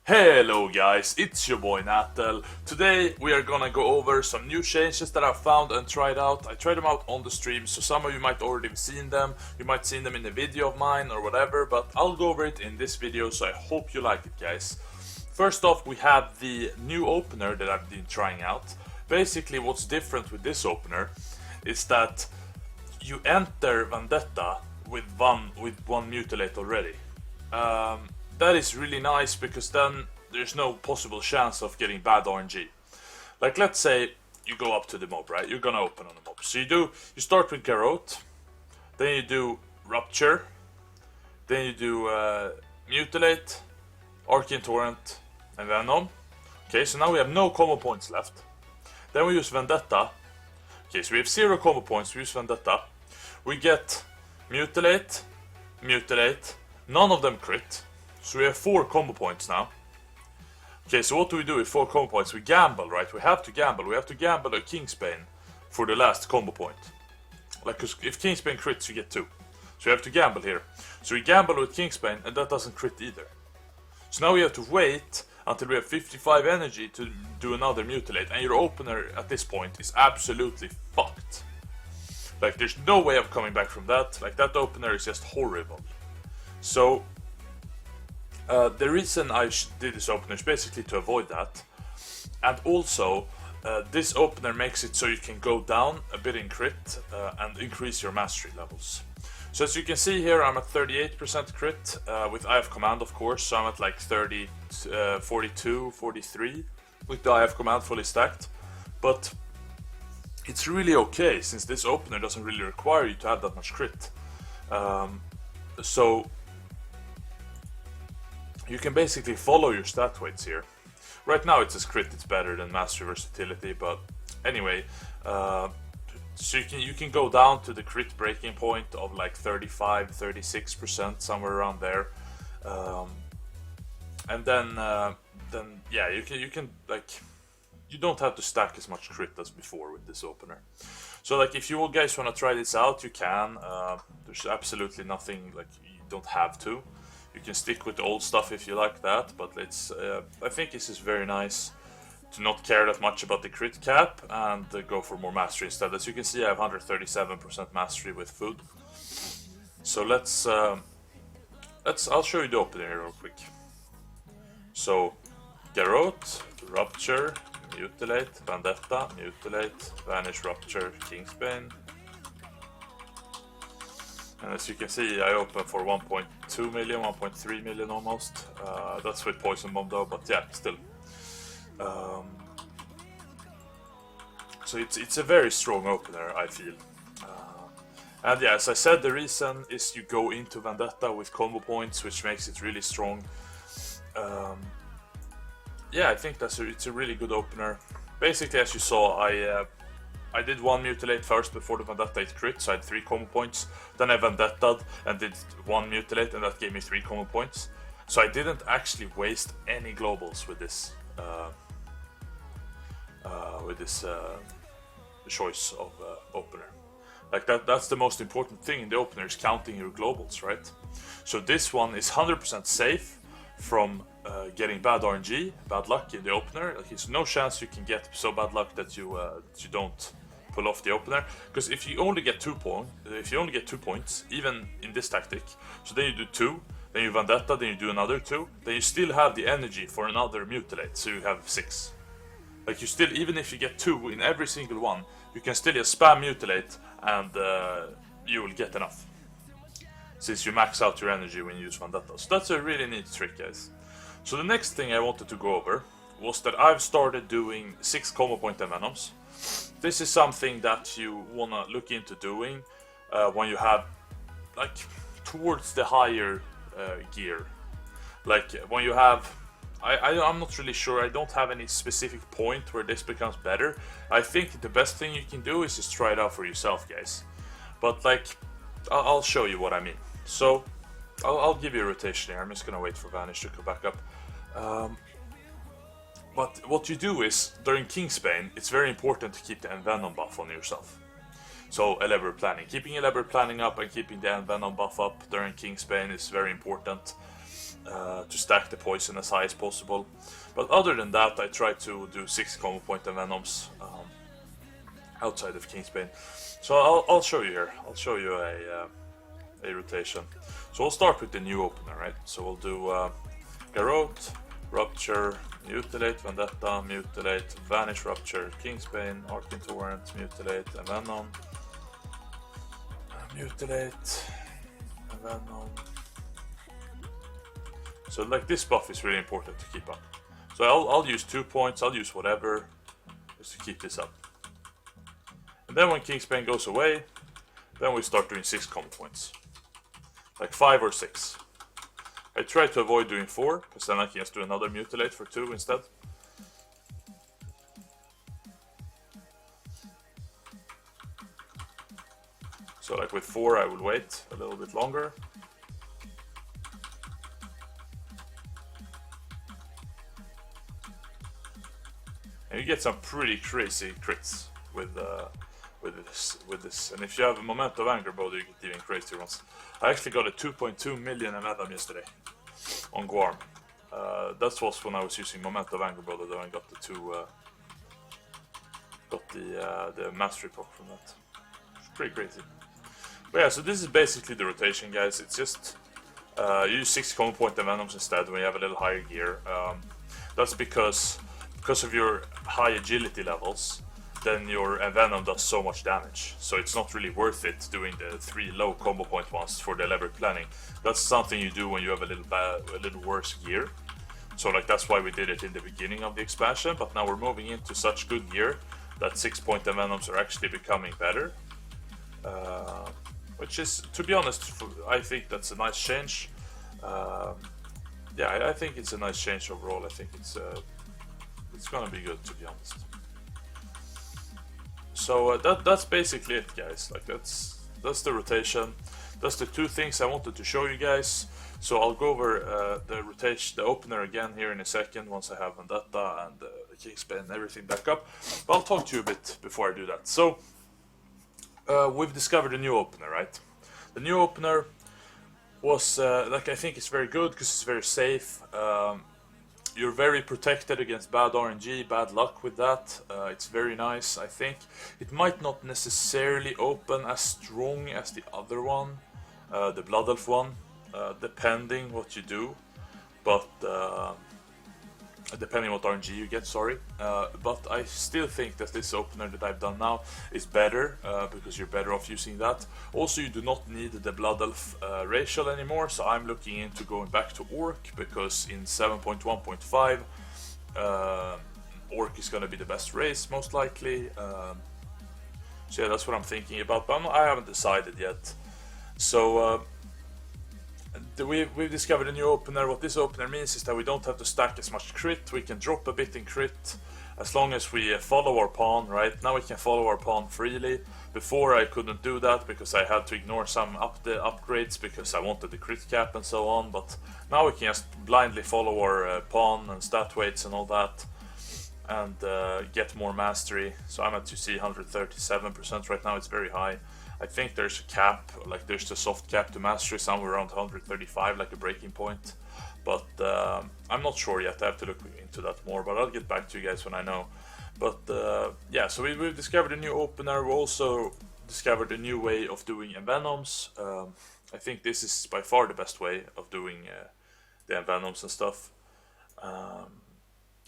Hello guys, it's your boy Nattle. Today we are gonna go over some new changes that I found and tried out. I tried them out on the stream, so some of you might already have seen them. You might seen them in a video of mine or whatever, but I'll go over it in this video, so I hope you like it guys. First off, we have the new opener that I've been trying out. Basically what's different with this opener is that you enter Vendetta with one mutilate already. That is really nice because then there's no possible chance of getting bad RNG. Like let's say you go up to the mob, right? You're gonna open on the mob. So you start with Garrote, then you do Rupture, then you do Mutilate, Arcane Torrent, and Venom. Okay, so now we have no combo points left. Then we use Vendetta. Okay, so we have 0 combo points, we use Vendetta. We get Mutilate, Mutilate, none of them crit. So we have 4 combo points now. Okay, so what do we do with 4 combo points? We gamble, right? We have to gamble. We have to gamble a Kingsbane for the last combo point. Like, cause if Kingsbane crits, you get 2. So we have to gamble here. So we gamble with Kingsbane, and that doesn't crit either. So now we have to wait until we have 55 energy to do another Mutilate, and your opener at this point is absolutely fucked. Like, there's no way of coming back from that. Like, that opener is just horrible. So the reason I did this opener is basically to avoid that, and also this opener makes it so you can go down a bit in crit and increase your mastery levels. So as you can see here, I'm at 38% crit with IF command, of course, so I'm at like 30, 42, 43 with the IF command fully stacked, but it's really okay since this opener doesn't really require you to have that much crit. So you can basically follow your stat weights here. Right now it says crit, it's better than mastery versatility, but anyway, so you can go down to the crit breaking point of like 35, 36%, somewhere around there, and then yeah, you can like, you don't have to stack as much crit as before with this opener. So like, if you guys want to try this out, you can. There's absolutely nothing, like, you don't have to. You can stick with the old stuff if you like that, but it's I think this is very nice to not care that much about the crit cap and go for more mastery instead. As you can see, I have 137% mastery with food. So I'll show you the opener here real quick. So Garrote, Rupture, Mutilate, Vendetta, Mutilate, Vanish, Rupture, Kingsbane. And as you can see, I open for 1.2 million, 1.3 million almost. That's with Poison Bomb though, but yeah, still. So it's a very strong opener, I feel. And yeah, as I said, the reason is you go into Vendetta with combo points, which makes it really strong. Yeah, I think it's a really good opener. Basically, as you saw, I did one Mutilate first before the Vendetta 8 crit, so I had 3 combo points. Then I Vendetta'd and did one Mutilate, and that gave me 3 combo points. So I didn't actually waste any globals with this choice of opener. Like that's the most important thing in the opener, is counting your globals, right? So this one is 100% safe from getting bad RNG, bad luck in the opener. Like, there's no chance you can get so bad luck that you don't pull off the opener. Because if you only get 2 points, even in this tactic, so then you do 2, then you Vendetta, then you do another 2, then you still have the energy for another Mutilate, so you have 6. Like, you still, even if you get 2 in every single one, you can still just spam Mutilate and you will get enough, since you max out your energy when you use Vendetta. So that's a really neat trick, guys. So the next thing I wanted to go over was that I've started doing 6 combo point envenoms. This is something that you wanna look into doing when you have, like, towards the higher gear. Like when you have, I'm not really sure, I don't have any specific point where this becomes better. I think the best thing you can do is just try it out for yourself, guys. But like, I'll show you what I mean. So I'll give you a rotation here. I'm just gonna wait for Vanish to come back up. But what you do is, during Kingsbane, it's very important to keep the Envenom buff on yourself. So elaborate planning. Keeping elaborate planning up and keeping the Envenom buff up during Kingsbane is very important. to stack the poison as high as possible. But other than that, I try to do 6 combo point Envenoms outside of Kingsbane. So I'll show you here. I'll show you a rotation. So we'll start with the new opener, right? So we'll do Garrote, Rupture, Mutilate, Vendetta, Mutilate, Vanish, Rupture, Kingsbane, Arcane Torrent, Mutilate, Envenom, Mutilate, Envenom. So like this buff is really important to keep up. So I'll use 2 points, I'll use whatever, just to keep this up. And then when Kingsbane goes away, then we start doing 6 combo points. Like 5 or 6. I try to avoid doing 4, because then I can just do another Mutilate for 2 instead. So like with 4 I will wait a little bit longer. And you get some pretty crazy crits with this. And if you have a Moment of Anger Boulder, you get even crazier ones. I actually got a 2.2 million Envenom yesterday on Guarm. That was when I was using Moment of Anger Boulder, though, and got the the Mastery Pop from that. It's pretty crazy. But yeah, so this is basically the rotation, guys. It's just you use 6 combo point Envenoms instead when you have a little higher gear. That's because of your high agility levels, then your Envenom does so much damage. So it's not really worth it doing the 3 low combo point ones for the elaborate planning. That's something you do when you have a little worse gear. So like that's why we did it in the beginning of the expansion, but now we're moving into such good gear that 6 point Envenoms are actually becoming better. Which is, to be honest, I think that's a nice change. Yeah, I think it's a nice change overall. I think it's gonna be good, to be honest. So that's basically it, guys. Like that's the rotation. That's the 2 things I wanted to show you guys. So I'll go over the opener again here in a second once I have Vendetta and Kingsbane and everything back up. But I'll talk to you a bit before I do that. So we've discovered a new opener, right? The new opener was like, I think it's very good because it's very safe. You're very protected against bad RNG, bad luck with that. It's very nice, I think. It might not necessarily open as strong as the other one, the Blood Elf one, depending what you do. But depending what RNG you get, sorry. But I still think that this opener that I've done now is better, because you're better off using that. Also, you do not need the Blood Elf racial anymore, so I'm looking into going back to Orc, because in 7.1.5 Orc is going to be the best race, most likely. So yeah, that's what I'm thinking about, but I haven't decided yet. So we've discovered a new opener. What this opener means is that we don't have to stack as much crit. We can drop a bit in crit as long as we follow our pawn, right? Now we can follow our pawn freely. Before I couldn't do that because I had to ignore some upgrades because I wanted the crit cap and so on. But now we can just blindly follow our pawn and stat weights and all that, and get more mastery. So I'm at, you see, 137% right now. It's very high. I think there's a cap, like there's the soft cap to mastery somewhere around 135, like a breaking point. But I'm not sure yet. I have to look into that more, but I'll get back to you guys when I know. But yeah, so we've discovered a new opener. We also discovered a new way of doing Envenoms. I think this is by far the best way of doing the Envenoms and stuff.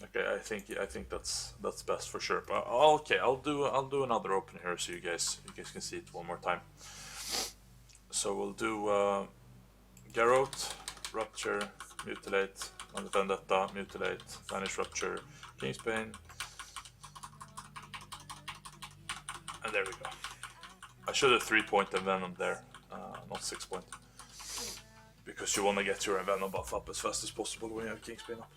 Okay, I think that's best for sure. But okay, I'll do another opener here so you guys can see it one more time. So we'll do Garrote, Rupture, Mutilate, Vendetta, Mutilate, Vanish, Rupture, Kingsbane, and there we go. I should have 3-point Envenom there, not 6-point, because you want to get your Envenom buff up as fast as possible when you have Kingsbane up.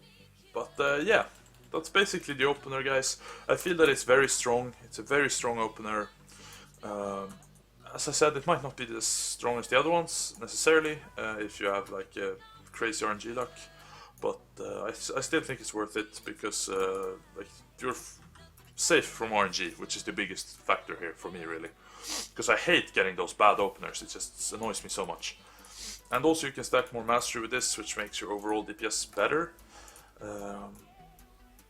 But yeah, that's basically the opener, guys. I feel that it's very strong. It's a very strong opener. As I said, it might not be as strong as the other ones necessarily, if you have like crazy RNG luck. But I still think it's worth it because like you're safe from RNG, which is the biggest factor here for me, really. Because I hate getting those bad openers. It just annoys me so much. And also you can stack more mastery with this, which makes your overall DPS better.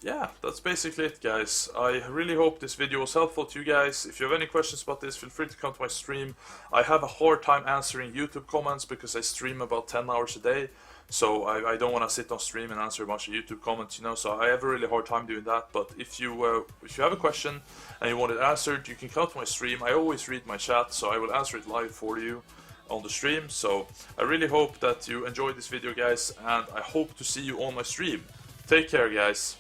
Yeah, that's basically it, guys. I really hope this video was helpful to you guys. If you have any questions about this, feel free to come to my stream. I have a hard time answering YouTube comments because I stream about 10 hours a day. So I don't want to sit on stream and answer a bunch of YouTube comments, you know, so I have a really hard time doing that. But if you have a question and you want it answered, you can come to my stream. I always read my chat, so I will answer it live for you on the stream. So I really hope that you enjoyed this video, guys, and I hope to see you on my stream. Take care, guys.